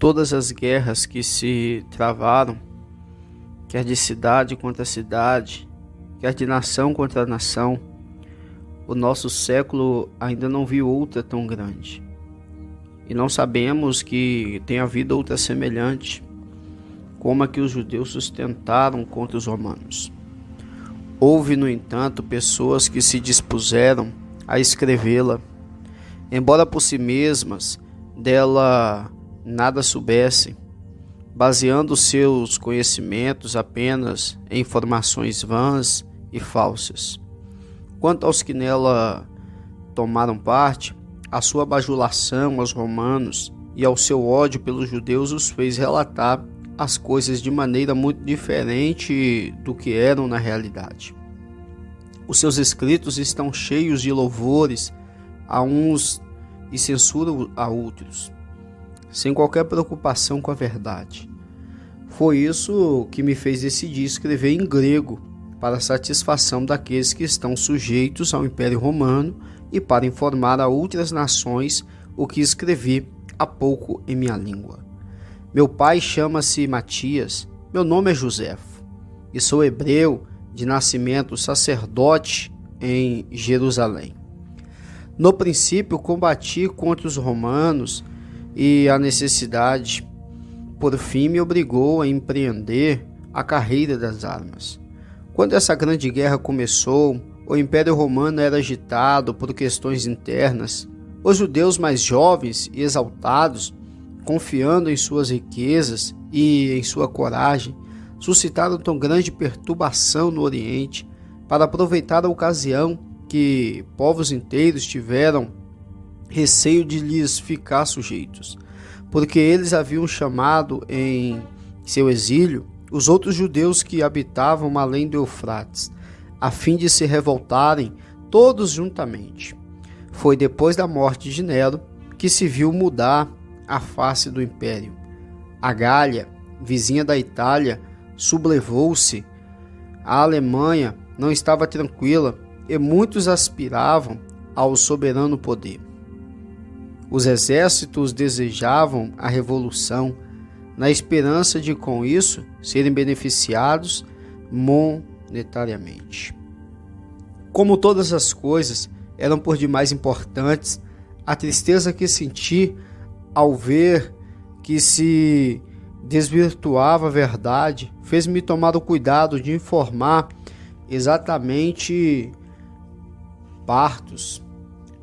todas as guerras que se travaram, quer de cidade contra cidade, quer de nação contra nação, o nosso século ainda não viu outra tão grande. E não sabemos que tenha havido outra semelhante, como a que os judeus sustentaram contra os romanos. Houve, no entanto, pessoas que se dispuseram a escrevê-la, embora por si mesmas dela nada soubessem, baseando seus conhecimentos apenas em informações vãs e falsas. Quanto aos que nela tomaram parte, a sua bajulação aos romanos e ao seu ódio pelos judeus os fez relatar as coisas de maneira muito diferente do que eram na realidade. Os seus escritos estão cheios de louvores a uns e censura a outros, sem qualquer preocupação com a verdade. Foi isso que me fez decidir escrever em grego, para a satisfação daqueles que estão sujeitos ao Império Romano e para informar a outras nações o que escrevi há pouco em minha língua. Meu pai chama-se Matias, meu nome é Josefo, e sou hebreu de nascimento, sacerdote em Jerusalém. No princípio combati contra os romanos e a necessidade, por fim, me obrigou a empreender a carreira das armas. Quando essa grande guerra começou, o Império Romano era agitado por questões internas. Os judeus mais jovens e exaltados, confiando em suas riquezas e em sua coragem, suscitaram tão grande perturbação no Oriente para aproveitar a ocasião que povos inteiros tiveram receio de lhes ficar sujeitos, porque eles haviam chamado em seu exílio os outros judeus que habitavam além do Eufrates, a fim de se revoltarem todos juntamente. Foi depois da morte de Nero que se viu mudar a face do império. A Gália, vizinha da Itália, sublevou-se. A Alemanha não estava tranquila e muitos aspiravam ao soberano poder. Os exércitos desejavam a revolução, na esperança de, com isso, serem beneficiados monetariamente. Como todas as coisas eram por demais importantes, a tristeza que senti ao ver que se desvirtuava a verdade fez-me tomar o cuidado de informar exatamente partos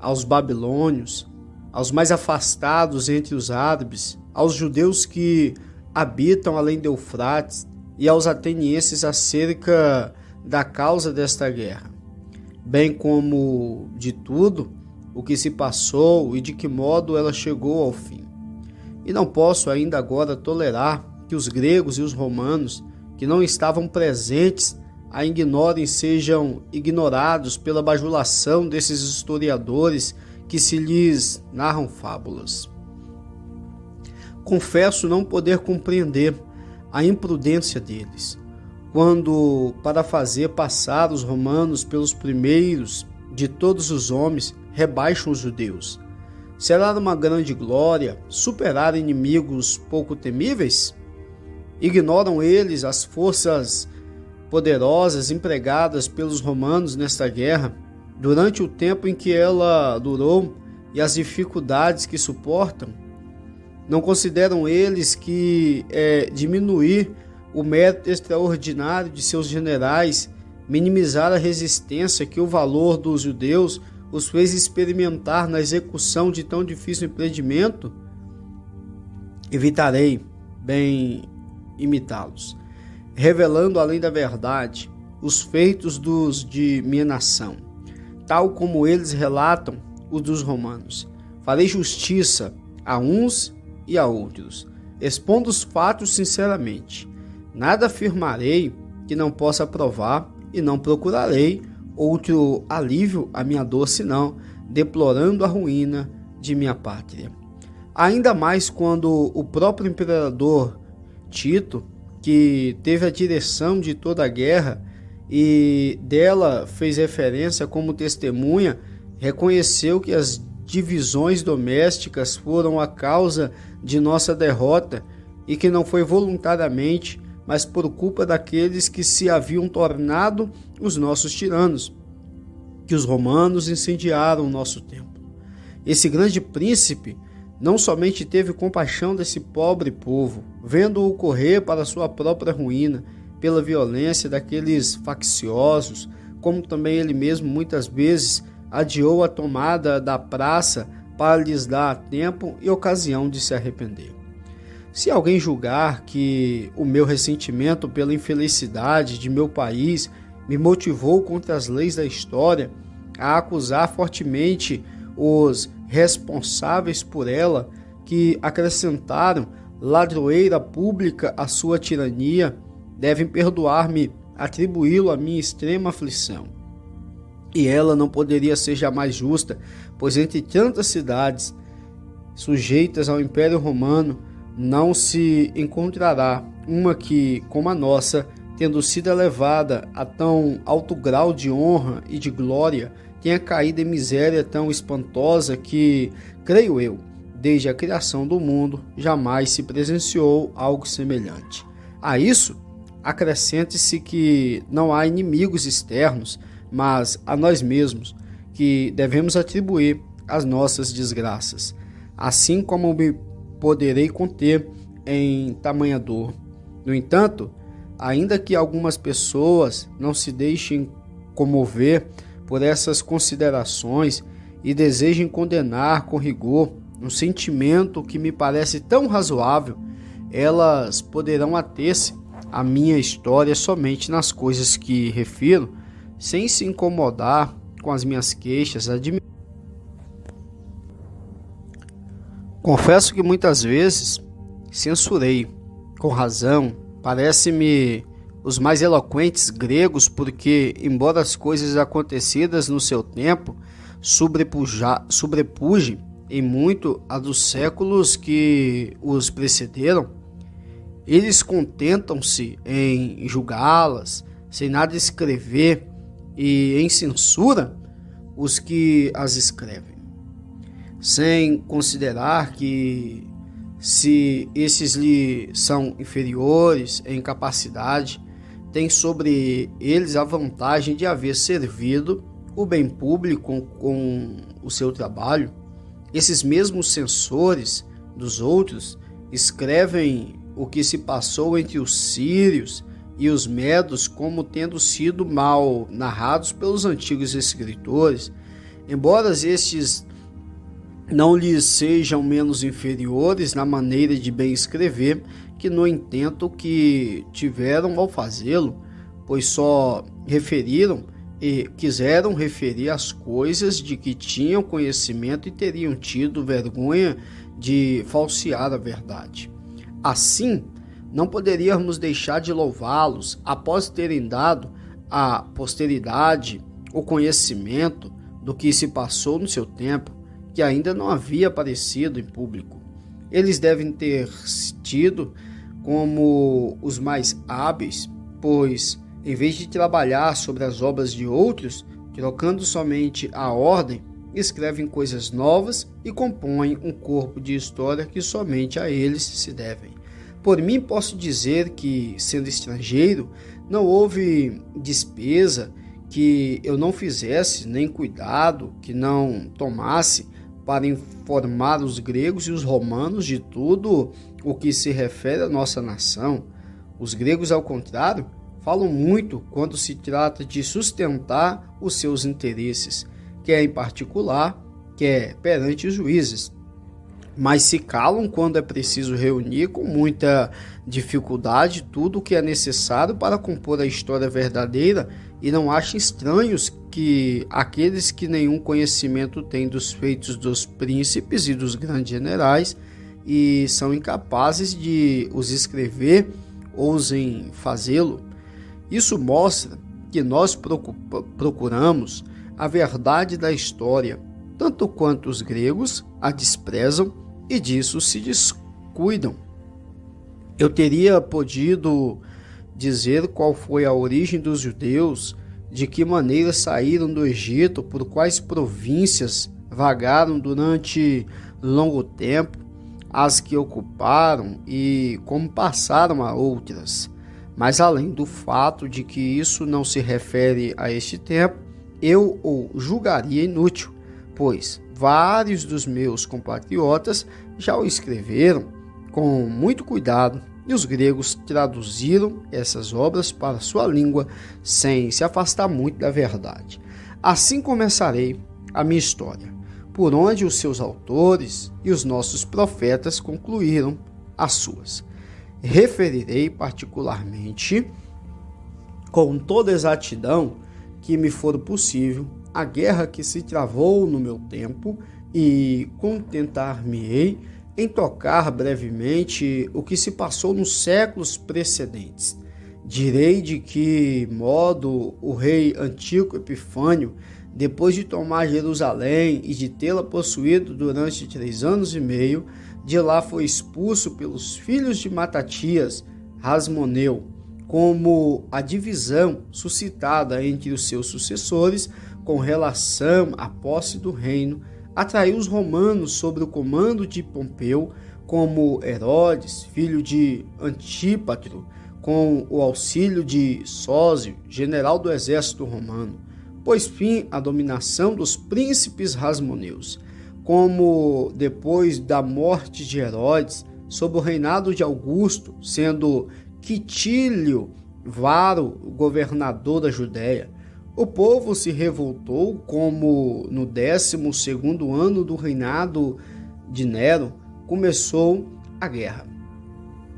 aos babilônios, aos mais afastados entre os árabes, aos judeus que habitam além do Eufrates e aos atenienses acerca da causa desta guerra, bem como de tudo o que se passou e de que modo ela chegou ao fim. E não posso ainda agora tolerar que os gregos e os romanos, que não estavam presentes, a ignorem, sejam ignorados pela bajulação desses historiadores que se lhes narram fábulas. Confesso não poder compreender a imprudência deles, quando, para fazer passar os romanos pelos primeiros de todos os homens, rebaixam os judeus. Será uma grande glória superar inimigos pouco temíveis? Ignoram eles as forças poderosas empregadas pelos romanos nesta guerra, durante o tempo em que ela durou e as dificuldades que suportam? Não consideram eles que diminuir o mérito extraordinário de seus generais, minimizar a resistência que o valor dos judeus os fez experimentar na execução de tão difícil empreendimento? Evitarei, bem, imitá-los, revelando além da verdade os feitos dos de minha nação, tal como eles relatam os dos romanos. Farei justiça a uns e a outros, expondo os fatos sinceramente. Nada afirmarei que não possa provar e não procurarei outro alívio à minha dor, senão deplorando a ruína de minha pátria. Ainda mais quando o próprio imperador Tito, que teve a direção de toda a guerra e dela fez referência como testemunha, reconheceu que as divisões domésticas foram a causa de nossa derrota e que não foi voluntariamente, mas por culpa daqueles que se haviam tornado os nossos tiranos, que os romanos incendiaram o nosso templo. Esse grande príncipe não somente teve compaixão desse pobre povo, vendo-o correr para sua própria ruína pela violência daqueles facciosos, como também ele mesmo muitas vezes adiou a tomada da praça para lhes dar tempo e ocasião de se arrepender. Se alguém julgar que o meu ressentimento pela infelicidade de meu país me motivou contra as leis da história a acusar fortemente os responsáveis por ela, que acrescentaram ladroeira pública à sua tirania, devem perdoar-me atribuí-lo à minha extrema aflição. E ela não poderia ser jamais justa, pois entre tantas cidades sujeitas ao Império Romano, não se encontrará uma que, como a nossa, tendo sido elevada a tão alto grau de honra e de glória, tenha caído em miséria tão espantosa que, creio eu, desde a criação do mundo, jamais se presenciou algo semelhante. A isso, acrescente-se que não há inimigos externos, mas a nós mesmos, que devemos atribuir as nossas desgraças, assim como me poderei conter em tamanha dor. No entanto, ainda que algumas pessoas não se deixem comover por essas considerações e desejem condenar com rigor um sentimento que me parece tão razoável, elas poderão ater-se à minha história somente nas coisas que refiro, sem se incomodar com as minhas queixas. Confesso que muitas vezes censurei, com razão, parece-me os mais eloquentes gregos, porque, embora as coisas acontecidas no seu tempo sobrepujem em muito a dos séculos que os precederam, eles contentam-se em julgá-las, sem nada escrever, e em censura os que as escrevem, sem considerar que, se esses lhe são inferiores em capacidade, tem sobre eles a vantagem de haver servido o bem público com o seu trabalho. Esses mesmos censores dos outros escrevem o que se passou entre os sírios e os medos como tendo sido mal narrados pelos antigos escritores, embora estes não lhes sejam menos inferiores na maneira de bem escrever que no intento que tiveram ao fazê-lo, pois só referiram e quiseram referir as coisas de que tinham conhecimento e teriam tido vergonha de falsear a verdade. Assim, não poderíamos deixar de louvá-los após terem dado à posteridade o conhecimento do que se passou no seu tempo, que ainda não havia aparecido em público. Eles devem ter tido como os mais hábeis, pois, em vez de trabalhar sobre as obras de outros, trocando somente a ordem, escrevem coisas novas e compõem um corpo de história que somente a eles se devem. Por mim, posso dizer que, sendo estrangeiro, não houve despesa que eu não fizesse, nem cuidado que não tomasse para informar os gregos e os romanos de tudo o que se refere à nossa nação. Os gregos, ao contrário, falam muito quando se trata de sustentar os seus interesses, quer em particular, quer perante os juízes, mas se calam quando é preciso reunir com muita dificuldade tudo o que é necessário para compor a história verdadeira, e não acham estranhos que aqueles que nenhum conhecimento têm dos feitos dos príncipes e dos grandes generais e são incapazes de os escrever, ousem fazê-lo. Isso mostra que nós procuramos a verdade da história, tanto quanto os gregos a desprezam e disso se descuidam. Eu teria podido dizer qual foi a origem dos judeus, de que maneira saíram do Egito, por quais províncias vagaram durante longo tempo, as que ocuparam e como passaram a outras. Mas além do fato de que isso não se refere a este tempo, eu o julgaria inútil, pois vários dos meus compatriotas já o escreveram com muito cuidado e os gregos traduziram essas obras para sua língua sem se afastar muito da verdade. Assim começarei a minha história, por onde os seus autores e os nossos profetas concluíram as suas. Referirei particularmente, com toda exatidão que me for possível, a guerra que se travou no meu tempo e contentar-me-ei em tocar brevemente o que se passou nos séculos precedentes. Direi de que modo o rei Antíoco Epifânio, depois de tomar Jerusalém e de tê-la possuído durante 3 anos e meio, de lá foi expulso pelos filhos de Matatias, Rasmoneu, como a divisão suscitada entre os seus sucessores com relação à posse do reino atraiu os romanos sob o comando de Pompeu, como Herodes, filho de Antípatro, com o auxílio de Sósio, general do exército romano, pôs fim à dominação dos príncipes rasmoneus, como depois da morte de Herodes, sob o reinado de Augusto, sendo Quitílio Varo governador da Judéia. O povo se revoltou, como no 12º ano do reinado de Nero começou a guerra,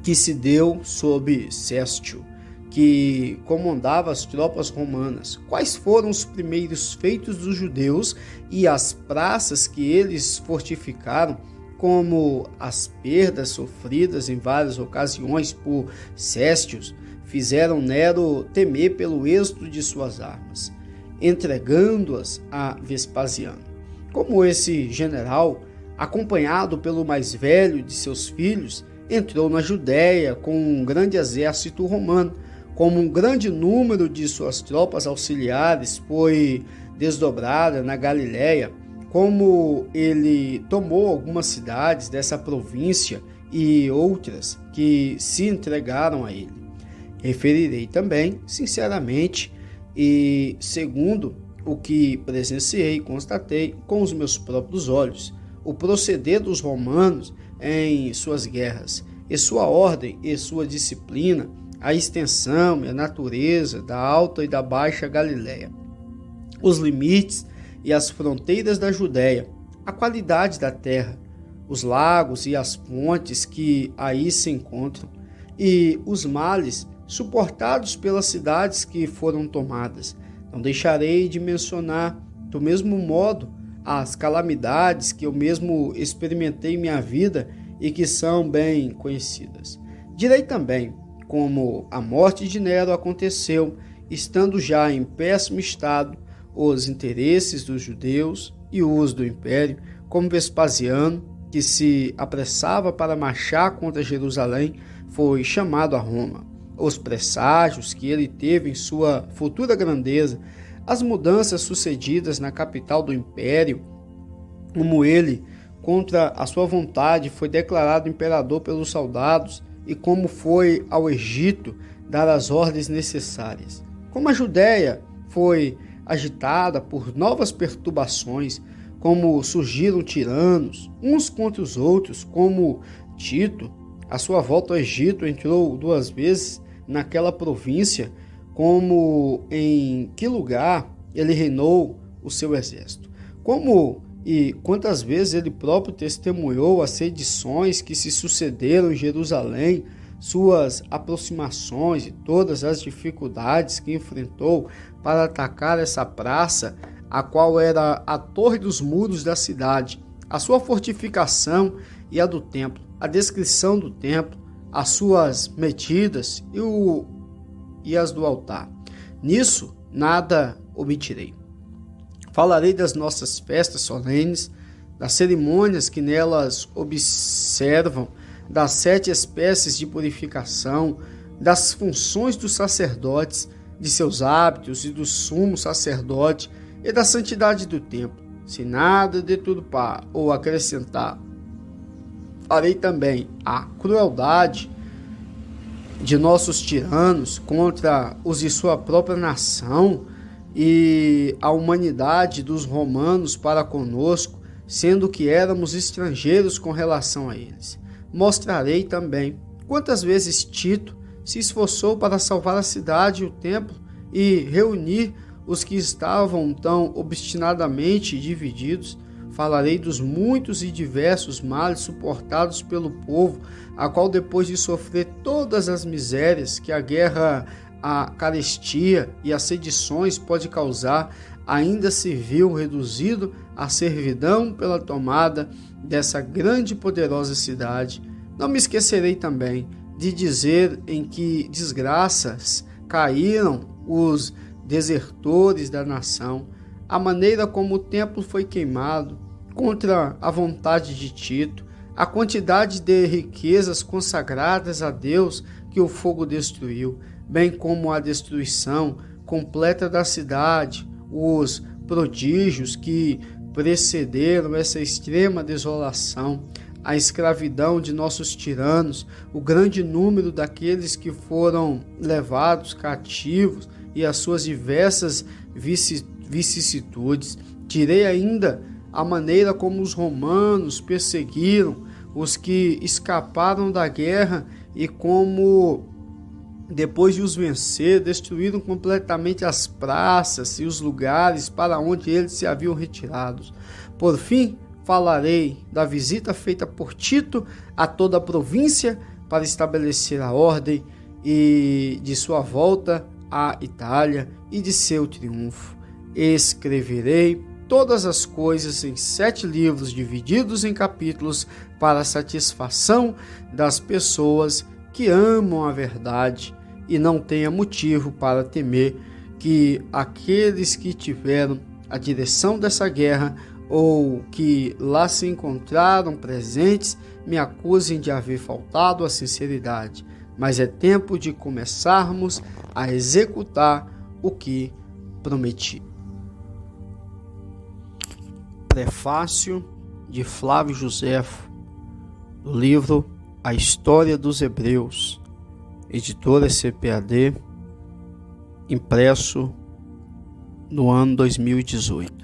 que se deu sob Sestio, que comandava as tropas romanas. Quais foram os primeiros feitos dos judeus e as praças que eles fortificaram, como as perdas sofridas em várias ocasiões por Sestio, fizeram Nero temer pelo êxito de suas armas, entregando-as a Vespasiano. Como esse general, acompanhado pelo mais velho de seus filhos, entrou na Judéia com um grande exército romano, como um grande número de suas tropas auxiliares foi desdobrada na Galiléia, como ele tomou algumas cidades dessa província e outras que se entregaram a ele. Referirei também, sinceramente e segundo o que presenciei e constatei com os meus próprios olhos, o proceder dos romanos em suas guerras, e sua ordem e sua disciplina, a extensão e a natureza da Alta e da Baixa Galiléia, os limites e as fronteiras da Judéia, a qualidade da terra, os lagos e as fontes que aí se encontram, e os males suportados pelas cidades que foram tomadas. Não deixarei de mencionar, do mesmo modo, as calamidades que eu mesmo experimentei em minha vida e que são bem conhecidas. Direi também como a morte de Nero aconteceu, estando já em péssimo estado os interesses dos judeus e os do império, como Vespasiano, que se apressava para marchar contra Jerusalém, foi chamado a Roma. Os presságios que ele teve em sua futura grandeza, as mudanças sucedidas na capital do império, como ele, contra a sua vontade, foi declarado imperador pelos soldados e como foi ao Egito dar as ordens necessárias. Como a Judéia foi agitada por novas perturbações, como surgiram tiranos uns contra os outros, como Tito, à sua volta ao Egito, entrou 2 vezes naquela província, como em que lugar ele reinou o seu exército. Como e quantas vezes ele próprio testemunhou as sedições que se sucederam em Jerusalém, suas aproximações e todas as dificuldades que enfrentou para atacar essa praça, a qual era a torre dos muros da cidade, a sua fortificação e a do templo, a descrição do templo, as suas medidas e as do altar. Nisso nada omitirei. Falarei das nossas festas solenes, das cerimônias que nelas observam, das 7 espécies de purificação, das funções dos sacerdotes, de seus hábitos e do sumo sacerdote e da santidade do templo. sem nada deturpar ou acrescentar. Farei também a crueldade de nossos tiranos contra os de sua própria nação e a humanidade dos romanos para conosco, sendo que éramos estrangeiros com relação a eles. Mostrarei também quantas vezes Tito se esforçou para salvar a cidade e o templo e reunir os que estavam tão obstinadamente divididos. Falarei dos muitos e diversos males suportados pelo povo, a qual, depois de sofrer todas as misérias que a guerra, a carestia e as sedições pode causar, ainda se viu reduzido à servidão pela tomada dessa grande e poderosa cidade. Não me esquecerei também de dizer em que desgraças caíram os desertores da nação, a maneira como o templo foi queimado contra a vontade de Tito, a quantidade de riquezas consagradas a Deus que o fogo destruiu, bem como a destruição completa da cidade, os prodígios que precederam essa extrema desolação, a escravidão de nossos tiranos, o grande número daqueles que foram levados cativos e as suas diversas vicissitudes. Direi ainda a maneira como os romanos perseguiram os que escaparam da guerra e como, depois de os vencer, destruíram completamente as praças e os lugares para onde eles se haviam retirados. Por fim, falarei da visita feita por Tito a toda a província para estabelecer a ordem e de sua volta à Itália e de seu triunfo. Escreverei todas as coisas em 7 livros divididos em capítulos para a satisfação das pessoas que amam a verdade e não tenha motivo para temer que aqueles que tiveram a direção dessa guerra ou que lá se encontraram presentes me acusem de haver faltado à sinceridade. Mas é tempo de começarmos a executar o que prometi. Prefácio de Flávio Joséfo, do livro A História dos Hebreus, editora CPAD, impresso no ano 2018.